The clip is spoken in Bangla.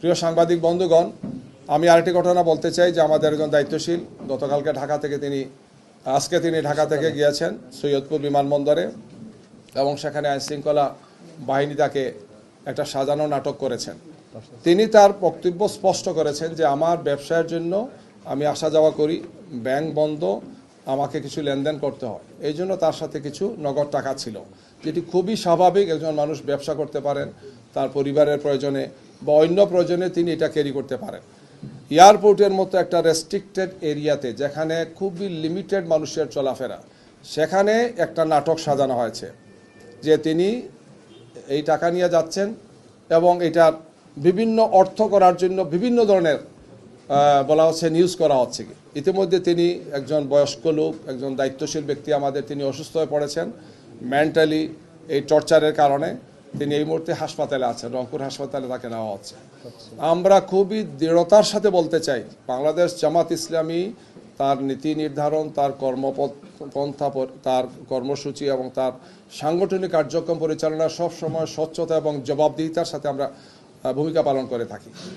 প্রিয় সাংবাদিক বন্ধুগণ, আমি আরেকটি ঘটনা বলতে চাই যে আমাদের একজন দায়িত্বশীল গতকালকে আজকে তিনি ঢাকা থেকে গিয়েছেন সৈয়দপুর বিমানবন্দরে এবং সেখানে আইনশৃঙ্খলা বাহিনী তাকে একটা সাজানো নাটক করেছেন। তিনি তার বক্তব্য স্পষ্ট করেছেন যে আমার ব্যবসায়ের জন্য আমি আসা যাওয়া করি, ব্যাংক বন্ধ, আমাকে কিছু লেনদেন করতে হয়, এই জন্য তার সাথে কিছু নগদ টাকা ছিল, যেটি খুবই স্বাভাবিক। একজন মানুষ ব্যবসা করতে পারেন, তার পরিবারের প্রয়োজনে বা অন্য প্রয়োজনে তিনি এটা ক্যারি করতে পারেন। এয়ারপোর্টের মতো একটা রেস্ট্রিক্টেড এরিয়াতে যেখানে খুবই লিমিটেড মানুষের চলাফেরা, সেখানে একটা নাটক সাজানো হয়েছে যে তিনি এই টাকা নিয়ে যাচ্ছেন এবং এটার বিভিন্ন অর্থ করার জন্য বিভিন্ন ধরনের বলা হচ্ছে নিউজ করা হচ্ছে। ইতিমধ্যে তিনি একজন বয়স্ক লোক, একজন দায়িত্বশীল ব্যক্তি আমাদের, তিনি অসুস্থ হয়ে পড়েছেন মেন্টালি এই টর্চারের কারণে। তিনি এই মুহূর্তে হাসপাতালে আছেন, রংপুর হাসপাতালে তাকে নেওয়া হচ্ছে। আমরা খুবই দৃঢ়তার সাথে বলতে চাই, বাংলাদেশ জামাত ইসলামী তার নীতি নির্ধারণ, তার কর্মপন্থা, তার কর্মসূচি এবং তার সাংগঠনিক কার্যক্রম পরিচালনা সব সময় স্বচ্ছতা এবং জবাবদিহিতার সাথে আমরা ভূমিকা পালন করে থাকি।